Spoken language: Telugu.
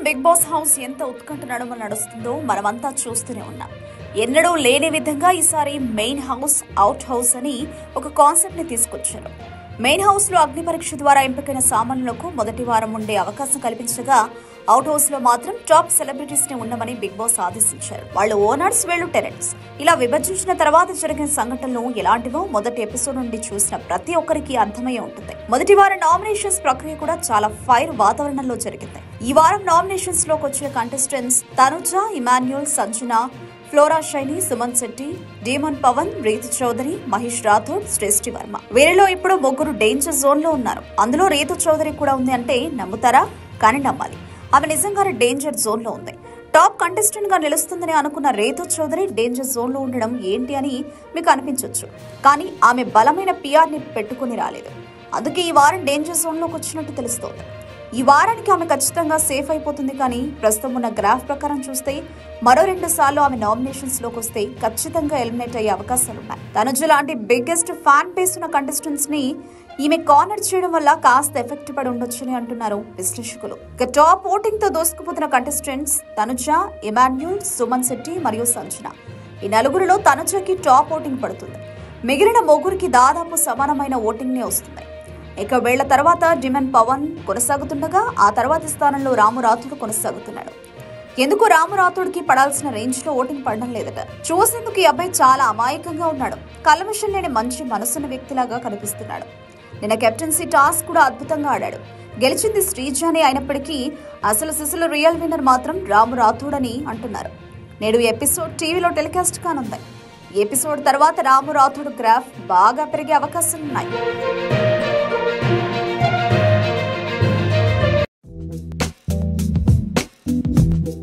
బిగ్ బాస్ హౌస్ ఎంత ఉత్కంఠ నడుమ నడుస్తుందో మనమంతా చూస్తూనే ఉన్నాం. ఎన్నడూ లేని విధంగా ఈసారి మెయిన్ హౌస్, అవుట్ హౌస్ అని ఒక కాన్సెప్ట్ ని తీసుకొచ్చారు. మెయిన్ హౌస్ లో అగ్ని పరీక్ష ద్వారా ఎంపికైన సామాన్యులకు మొదటి వారం ఉండే అవకాశం కల్పించగా, అవుట్ హౌస్ లో మాత్రం టాప్ సెలబ్రిటీస్ ని ఉండమని బిగ్ బాస్ ఆదేశించారు. వాళ్ళు ఓనర్స్, వీళ్ళు టెనెంట్స్. ఇలా విభజించిన తర్వాత జరిగిన సంఘటనలు ఎలాంటివో మొదటి ఎపిసోడ్ నుండి చూసిన ప్రతి ఒక్కరికి అర్థమయ్యే ఉంటుంది. మొదటి వారం నామినేషన్స్ ప్రక్రియ కూడా చాలా ఫైర్ వాతావరణంలో జరిగింది. ఈ వారం నామినేషన్స్ లోకి వచ్చిన contestants Tanuja, Emmanuel, Sanjana, Flora Saini, Suman Shetty, demon Pavan, Rithu Chowdary, Mahesh Rathod, Shreshti Varma. వీరిలో ఇప్పుడు ముగ్గురు డేంజర్ జోన్ లో ఉన్నారు. అందులో రీతు చౌదరి కూడా ఉంది అంటే నమ్ముతారా? కానీ నమ్మాలి. ఆమె నిజంగానే డేంజర్ జోన్ లో ఉంది. టాప్ కంటెస్టెంట్ గా నిలుస్తుందని అనుకున్న రీతు చౌదరి డేంజర్ జోన్ లో ఉండడం ఏంటి అని మీకు అనిపించవచ్చు. కానీ ఆమె బలమైన పిఆర్ ని పెట్టుకుని రాలేదు. అందుకే ఈ వారం డేంజర్ జోన్ లోకి వచ్చినట్టు తెలుస్తోంది. ఈ వారానికి ఆమె ఖచ్చితంగా సేఫ్ అయిపోతుంది. కానీ ప్రస్తుతం ఉన్న గ్రాఫ్ ప్రకారం చూస్తే మరో 2 సార్లు ఆమె నామినేషన్స్ లోకి వస్తే ఖచ్చితంగా ఎలిమినేట్ అయ్యే అవకాశాలున్నాయి. తనుజ లాంటి బిగ్గెస్ట్ ఫ్యాన్ బేస్ ఉన్న కంటెస్టెంట్స్ ని ఈమె కార్నర్ చేయడం వల్ల కాస్త ఎఫెక్ట్ పడి ఉండొచ్చని అంటున్నారు విశ్లేషకులు. ఇక టాప్ ఓటింగ్ తో దూసుకుపోతున్న కంటెస్టెంట్స్ తనుజ, ఇమాన్యుల్, సుమన్ శెట్టి మరియు సంజన. ఈ నలుగురిలో తనుజకి టాప్ ఓటింగ్ పడుతుంది. మిగిలిన ముగ్గురికి దాదాపు సమానమైన ఓటింగ్ నే వస్తుంది. ఇక వీళ్ల తర్వాత డిమన్ పవన్ కొనసాగుతుండగా, ఆ తర్వాతి స్థానంలో రాము రాథోడ్ కొనసాగుతున్నాడు. ఎందుకు రాము రాథోడ్కి పడాల్సిన రేంజ్ లో ఓటింగ్ పడడం లేదట. చూసేందుకు ఈ అబ్బాయి చాలా అమాయకంగా ఉన్నాడు. కల్మషం లేని మంచి మనసున్న వ్యక్తిలాగా కనిపిస్తున్నాడు. నిన్న కెప్టెన్సీ టాస్క్ కూడా అద్భుతంగా ఆడాడు. గెలిచింది శ్రీజానే అయినప్పటికీ అసలు సిసలు రియల్ విన్నర్ మాత్రం రాము రాథోడ్ అని అంటున్నారు. నేడు ఎపిసోడ్ టీవీలో టెలికాస్ట్ కానుంది. ఈ ఎపిసోడ్ తర్వాత రాము రాథోడ్ గ్రాఫ్ బాగా పెరిగే అవకాశాలున్నాయి.